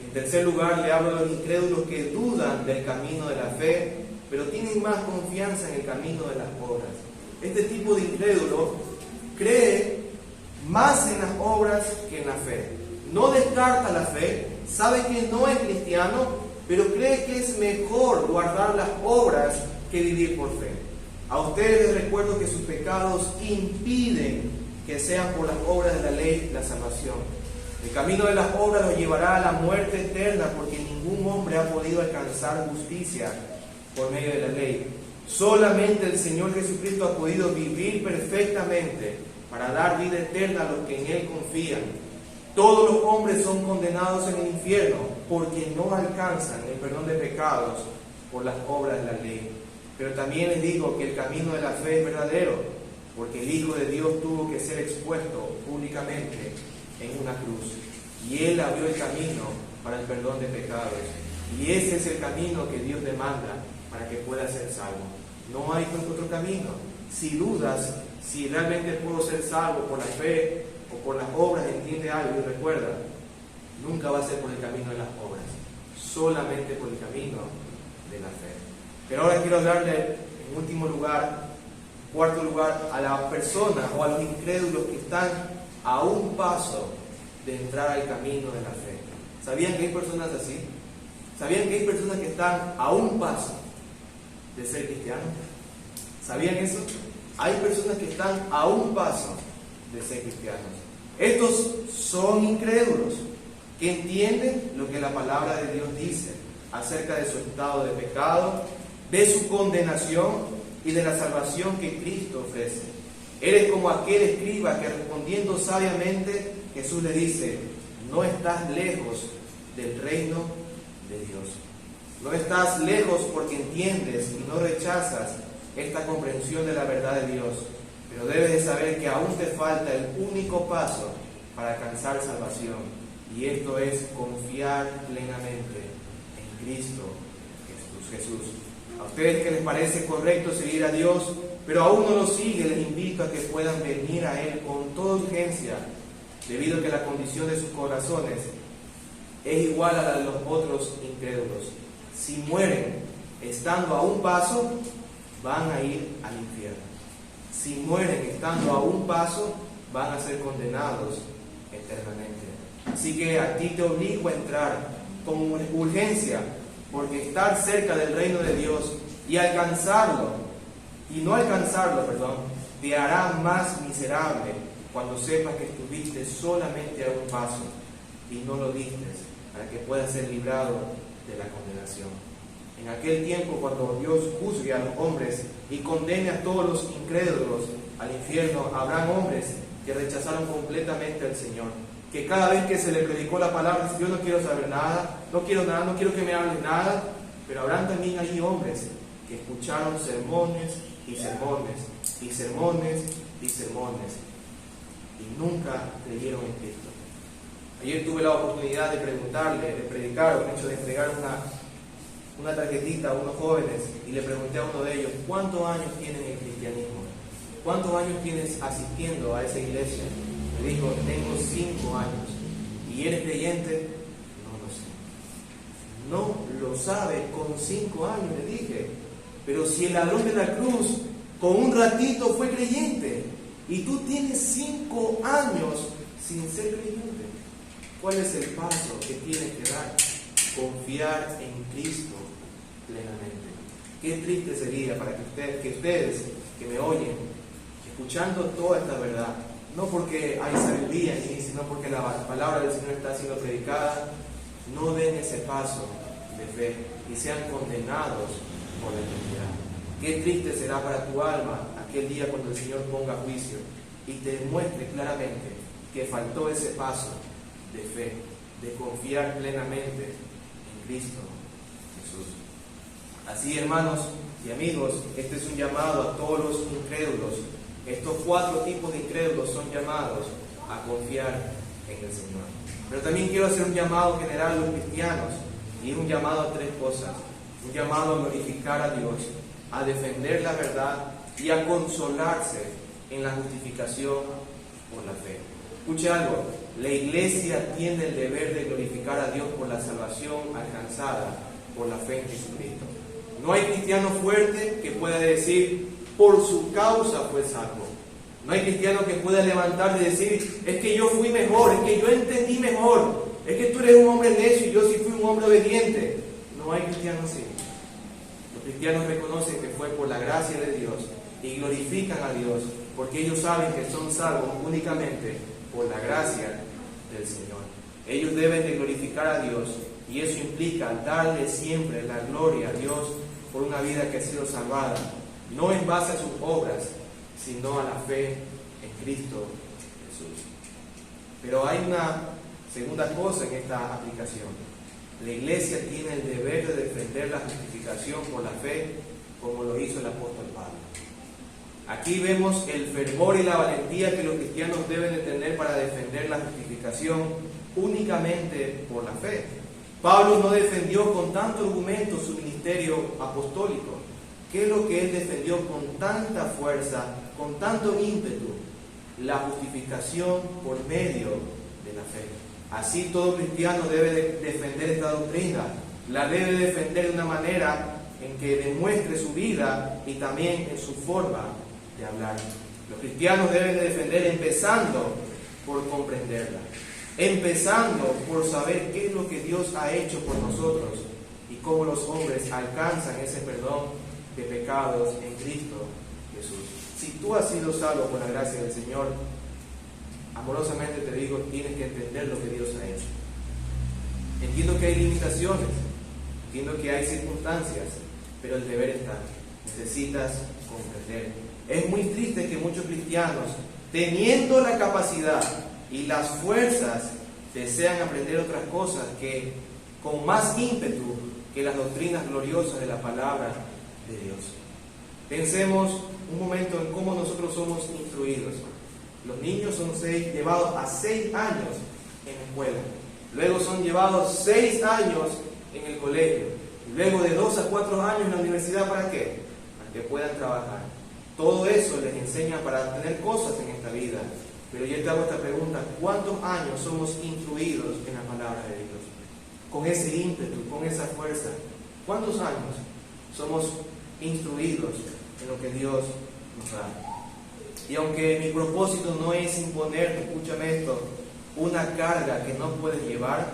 S1: En tercer lugar, le hablo a los incrédulos que dudan del camino de la fe, pero tienen más confianza en el camino de las obras. Este tipo de incrédulo cree más en las obras que en la fe. No descarta la fe, sabe que no es cristiano, pero cree que es mejor guardar las obras que vivir por fe. A ustedes les recuerdo que sus pecados impiden que sean por las obras de la ley la salvación. El camino de las obras los llevará a la muerte eterna, porque ningún hombre ha podido alcanzar justicia por medio de la ley. Solamente el Señor Jesucristo ha podido vivir perfectamente para dar vida eterna a los que en Él confían. Todos los hombres son condenados en el infierno porque no alcanzan el perdón de pecados por las obras de la ley. Pero también les digo que el camino de la fe es verdadero, porque el Hijo de Dios tuvo que ser expuesto públicamente en una cruz. Y Él abrió el camino para el perdón de pecados. Y ese es el camino que Dios demanda para que pueda ser salvo. No hay otro camino. Si dudas si realmente puedo ser salvo por la fe o por las obras, entiende algo y recuerda, nunca va a ser por el camino de las obras, solamente por el camino de la fe. Pero ahora quiero hablarle en último lugar, cuarto lugar, a las personas o a los incrédulos que están a un paso de entrar al camino de la fe. ¿Sabían que hay personas así? ¿Sabían que hay personas que están a un paso de ser cristianos? ¿Sabían eso? Hay personas que están a un paso de ser cristianos. Estos son incrédulos que entienden lo que la palabra de Dios dice acerca de su estado de pecado, de su condenación y de la salvación que Cristo ofrece. Eres como aquel escriba que, respondiendo sabiamente, Jesús le dice, no estás lejos del reino de Dios. No estás lejos porque entiendes y no rechazas esta comprensión de la verdad de Dios, pero debes de saber que aún te falta el único paso para alcanzar salvación, y esto es confiar plenamente en Cristo Jesús. A ustedes que les parece correcto seguir a Dios, pero aún no lo siguen, les invito a que puedan venir a Él con toda urgencia, debido a que la condición de sus corazones es igual a la de los otros incrédulos. Si mueren estando a un paso, van a ir al infierno. Si mueren estando a un paso, van a ser condenados eternamente. Así que a ti te obligo a entrar con urgencia, porque estar cerca del reino de Dios y no alcanzarlo, te hará más miserable cuando sepas que estuviste solamente a un paso y no lo diste, para que puedas ser librado de la condenación. En aquel tiempo, cuando Dios juzgue a los hombres y condene a todos los incrédulos al infierno, habrán hombres que rechazaron completamente al Señor, que cada vez que se le predicó la palabra, yo no quiero saber nada, no quiero que me hables nada. Pero habrán también allí hombres que escucharon sermones y sermones y sermones y sermones y nunca creyeron en Cristo. Ayer tuve la oportunidad de preguntarle, de predicar, o de hecho de entregar una tarjetita a unos jóvenes, y le pregunté a uno de ellos: ¿cuántos años tienen en el cristianismo? ¿Cuántos años tienes asistiendo a esa iglesia? Me dijo: tengo 5 años. ¿Y eres creyente? No lo sé. No lo sabe con 5 años, le dije. Pero si el ladrón de la cruz con un ratito fue creyente, y tú tienes 5 años sin ser creyente, ¿cuál es el paso que tienes que dar? Confiar en Cristo plenamente. Qué triste sería para que ustedes que me oyen, escuchando toda esta verdad, no porque hay sabiduría en mí, sino porque la palabra del Señor está siendo predicada, no den ese paso de fe y sean condenados por la eternidad. Qué triste será para tu alma aquel día cuando el Señor ponga juicio y te demuestre claramente que faltó ese paso de fe, de confiar plenamente en Cristo Jesús. Así, hermanos y amigos, este es un llamado a todos los incrédulos. Estos 4 tipos de incrédulos son llamados a confiar en el Señor. Pero también quiero hacer un llamado general a los cristianos, y es un llamado a 3 cosas. Un llamado a glorificar a Dios, a defender la verdad y a consolarse en la justificación por la fe. Escuche algo: la iglesia tiene el deber de glorificar a Dios por la salvación alcanzada por la fe en Jesucristo. No hay cristiano fuerte que pueda decir: por su causa fue salvo. No hay cristiano que pueda levantarse y decir: es que yo fui mejor, es que yo entendí mejor, es que tú eres un hombre necio y yo sí fui un hombre obediente. No hay cristiano así. Los cristianos reconocen que fue por la gracia de Dios y glorifican a Dios, porque ellos saben que son salvos únicamente por la gracia del Señor. Ellos deben de glorificar a Dios, y eso implica darle siempre la gloria a Dios por una vida que ha sido salvada, no en base a sus obras, sino a la fe en Cristo Jesús. Pero hay una segunda cosa en esta aplicación. La iglesia tiene el deber de defender la justificación por la fe, como lo hizo el apóstol Pablo. Aquí vemos el fervor y la valentía que los cristianos deben de tener para defender la justificación únicamente por la fe. Pablo no defendió con tanto argumento su ministerio apostólico. ¿Qué es lo que él defendió con tanta fuerza, con tanto ímpetu? La justificación por medio de la fe. Así todo cristiano debe de defender esta doctrina. La debe defender de una manera en que demuestre su vida y también en su forma de hablar. Los cristianos deben de defender empezando por comprenderla, empezando por saber qué es lo que Dios ha hecho por nosotros y cómo los hombres alcanzan ese perdón de pecados en Cristo Jesús. Si tú has sido salvo por la gracia del Señor, amorosamente te digo, tienes que entender lo que Dios ha hecho. Entiendo que hay limitaciones, entiendo que hay circunstancias, pero el deber está. Necesitas comprender. Es muy triste que muchos cristianos, teniendo la capacidad y las fuerzas, desean aprender otras cosas que con más ímpetu que las doctrinas gloriosas de la palabra de Dios. Pensemos un momento en cómo nosotros somos instruidos. Los niños son llevados a 6 años en la escuela. Luego son llevados 6 años en el colegio. Y luego de 2 a 4 años en la universidad, ¿para qué? Para que puedan trabajar. Todo eso les enseña para obtener cosas en esta vida. Pero yo te hago esta pregunta: ¿cuántos años somos instruidos en la palabra de Dios? Con ese ímpetu, con esa fuerza. ¿Cuántos años somos instruidos en lo que Dios nos da? Y aunque mi propósito no es imponerte, escúchame esto, una carga que no puedes llevar,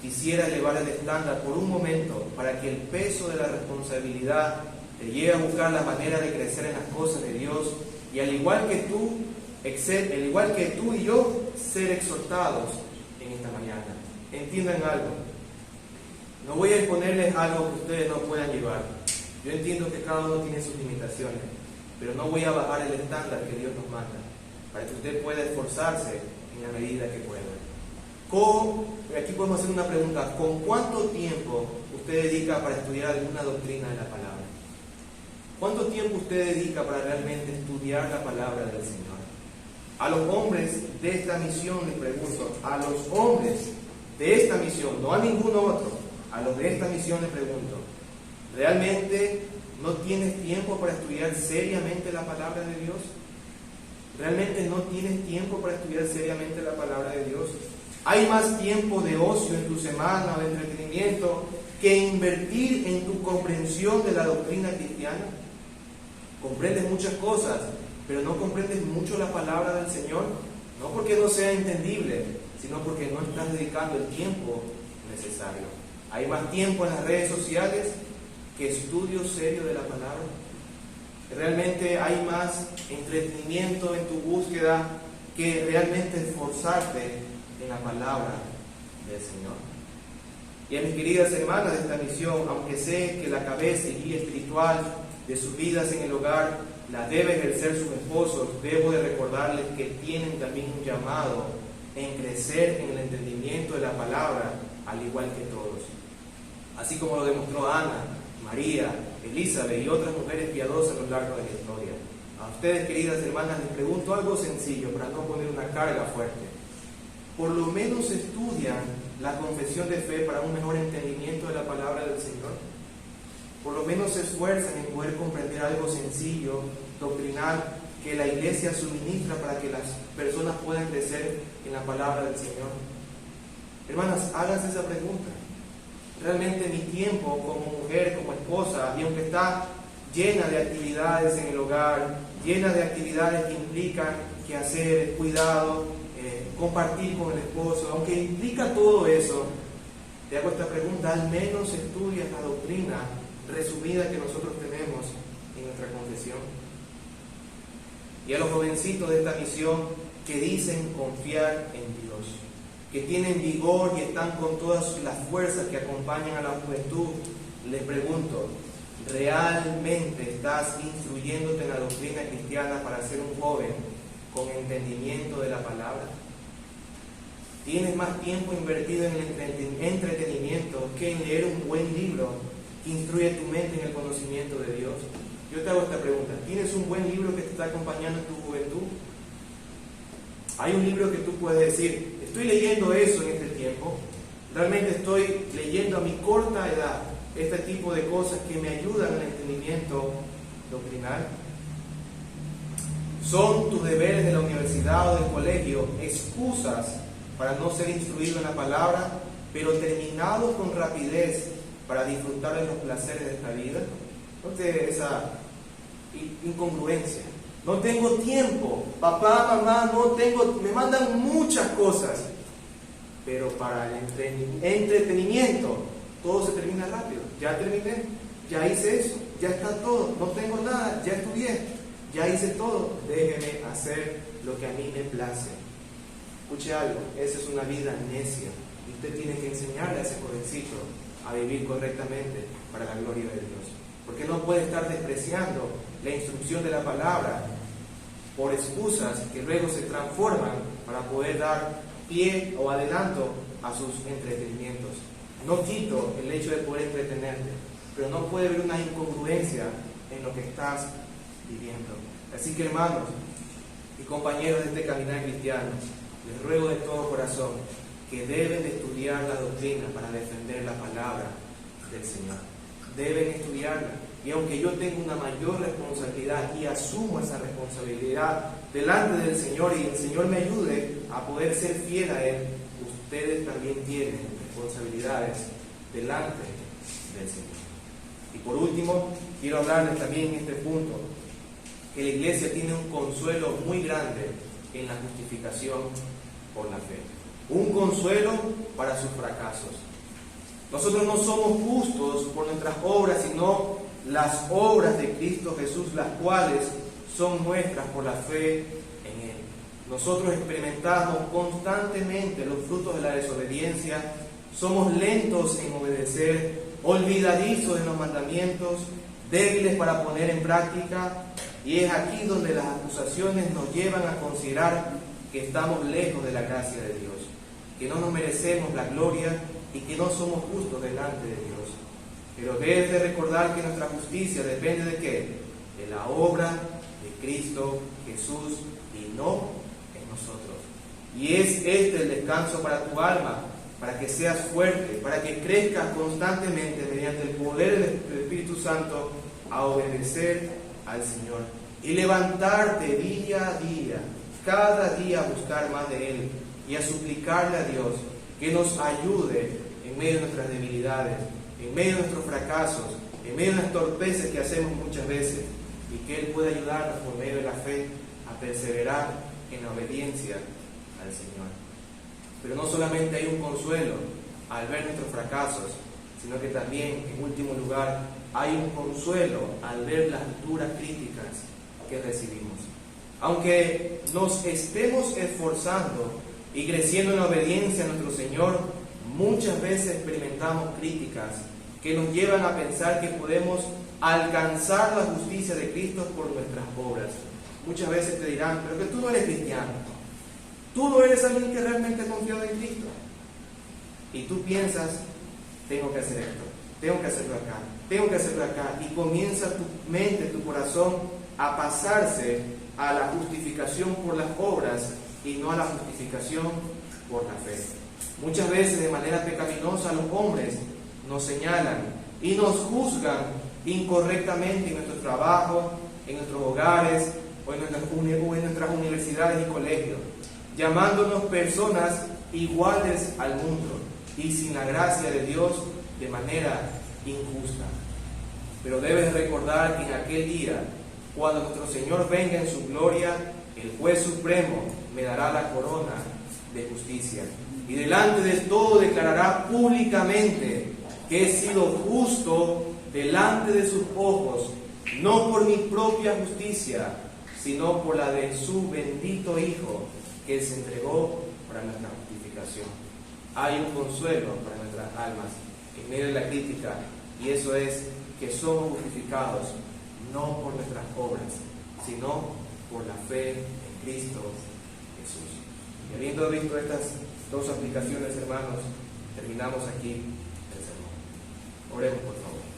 S1: quisiera elevar el estándar por un momento para que el peso de la responsabilidad te lleve a buscar la manera de crecer en las cosas de Dios y al igual que tú y yo, ser exhortados en esta mañana. Entiendan algo. No voy a exponerles algo que ustedes no puedan llevar. Yo entiendo que cada uno tiene sus limitaciones, pero no voy a bajar el estándar que Dios nos manda, para que usted pueda esforzarse en la medida que pueda. Aquí podemos hacer una pregunta: ¿con cuánto tiempo usted dedica para estudiar alguna doctrina de la palabra? ¿Cuánto tiempo usted dedica para realmente estudiar la palabra del Señor? A los hombres de esta misión les pregunto, a los hombres de esta misión, no a ningún otro, a los de esta misión les pregunto, ¿realmente no tienes tiempo para estudiar seriamente la palabra de Dios? ¿Realmente no tienes tiempo para estudiar seriamente la palabra de Dios? ¿Hay más tiempo de ocio en tu semana o de entretenimiento que invertir en tu comprensión de la doctrina cristiana? Comprendes muchas cosas, pero no comprendes mucho la palabra del Señor, no porque no sea entendible, sino porque no estás dedicando el tiempo necesario. ¿Hay más tiempo en las redes sociales que estudio serio de la palabra? ¿Realmente hay más entretenimiento en tu búsqueda que realmente esforzarte en la palabra del Señor? Y a mis queridas hermanas de esta misión, aunque sé que la cabeza y guía espiritual de sus vidas en el hogar la debe ejercer sus esposos, debo de recordarles que tienen también un llamado en crecer en el entendimiento de la palabra, al igual que todos. Así como lo demostró Ana, María, Elizabeth y otras mujeres piadosas a lo largo de la historia. A ustedes, queridas hermanas, les pregunto algo sencillo para no poner una carga fuerte. ¿Por lo menos estudian la confesión de fe para un mejor entendimiento de la palabra del Señor? ¿Por lo menos se esfuerzan en poder comprender algo sencillo, doctrinal, que la iglesia suministra para que las personas puedan crecer en la palabra del Señor? Hermanas, háganse esa pregunta. Realmente mi tiempo como mujer, como esposa, y aunque está llena de actividades en el hogar, llena de actividades que implican que hacer, cuidado, compartir con el esposo, aunque implica todo eso, te hago esta pregunta: al menos estudias la doctrina resumida que nosotros tenemos en nuestra confesión. Y a los jovencitos de esta misión que dicen confiar en Dios, que tienen vigor y están con todas las fuerzas que acompañan a la juventud, les pregunto: ¿realmente estás instruyéndote en la doctrina cristiana para ser un joven con entendimiento de la palabra? ¿Tienes más tiempo invertido en el entretenimiento que en leer un buen libro que instruye tu mente en el conocimiento de Dios? Yo te hago esta pregunta: ¿tienes un buen libro que te está acompañando en tu juventud? Hay un libro que tú puedes decir: estoy leyendo eso en este tiempo, realmente estoy leyendo a mi corta edad este tipo de cosas que me ayudan al entendimiento doctrinal. ¿Son tus deberes de la universidad o del colegio excusas para no ser instruido en la palabra, pero terminados con rapidez para disfrutar de los placeres de esta vida? Entonces, esa incongruencia. No tengo tiempo, papá, mamá, no tengo, me mandan muchas cosas, pero para el entretenimiento todo se termina rápido. Ya terminé, ya hice eso, ya está todo, no tengo nada, ya estudié, ya hice todo, déjeme hacer lo que a mí me place. Escuche algo, esa es una vida necia y usted tiene que enseñarle a ese jovencito a vivir correctamente para la gloria de Dios, porque no puede estar despreciando la instrucción de la palabra por excusas que luego se transforman para poder dar pie o adelanto a sus entretenimientos. No quito el hecho de poder entretenerte, pero no puede haber una incongruencia en lo que estás viviendo. Así que, hermanos y compañeros de este caminar cristiano, les ruego de todo corazón que deben de estudiar la doctrina para defender la palabra del Señor. deben estudiarla. Y aunque yo tengo una mayor responsabilidad y asumo esa responsabilidad delante del Señor y el Señor me ayude a poder ser fiel a Él, ustedes también tienen responsabilidades delante del Señor. Y por último, quiero hablarles también en este punto que la iglesia tiene un consuelo muy grande en la justificación por la fe. Un consuelo para sus fracasos. Nosotros no somos justos por nuestras obras, sino las obras de Cristo Jesús, las cuales son nuestras por la fe en Él. Nosotros experimentamos constantemente los frutos de la desobediencia, somos lentos en obedecer, olvidadizos en los mandamientos, débiles para poner en práctica, y es aquí donde las acusaciones nos llevan a considerar que estamos lejos de la gracia de Dios, que no nos merecemos la gloria y que no somos justos delante de Dios. Pero debes de recordar que nuestra justicia depende ¿de qué? De la obra de Cristo Jesús y no en nosotros. Y es este el descanso para tu alma, para que seas fuerte, para que crezcas constantemente mediante el poder del Espíritu Santo a obedecer al Señor y levantarte día a día, cada día a buscar más de Él y a suplicarle a Dios que nos ayude en medio de nuestras debilidades, en medio de nuestros fracasos, en medio de las torpezas que hacemos muchas veces, y que Él pueda ayudarnos por medio de la fe a perseverar en la obediencia al Señor. Pero no solamente hay un consuelo al ver nuestros fracasos, sino que también, en último lugar, hay un consuelo al ver las duras críticas que recibimos. Aunque nos estemos esforzando y creciendo en la obediencia a nuestro Señor, muchas veces experimentamos críticas que nos llevan a pensar que podemos alcanzar la justicia de Cristo por nuestras obras. Muchas veces te dirán, pero que tú no eres cristiano, tú no eres alguien que realmente confía en Cristo. Y tú piensas, tengo que hacer esto, tengo que hacerlo acá, tengo que hacerlo acá, y comienza tu mente, tu corazón a pasarse a la justificación por las obras y no a la justificación por la fe. Muchas veces de manera pecaminosa los hombres nos señalan y nos juzgan incorrectamente en nuestro trabajo, en nuestros hogares o en nuestras universidades y colegios, llamándonos personas iguales al mundo y sin la gracia de Dios de manera injusta. Pero debes recordar que en aquel día, cuando nuestro Señor venga en su gloria, el juez supremo me dará la corona de justicia. Y delante de todo declarará públicamente que he sido justo delante de sus ojos, no por mi propia justicia, sino por la de su bendito Hijo, que se entregó para nuestra justificación. Hay un consuelo para nuestras almas en medio de la crítica, y eso es que somos justificados no por nuestras obras, sino por la fe en Cristo Jesús. Y habiendo visto estas dos aplicaciones, hermanos, terminamos aquí el sermón. Oremos, por favor.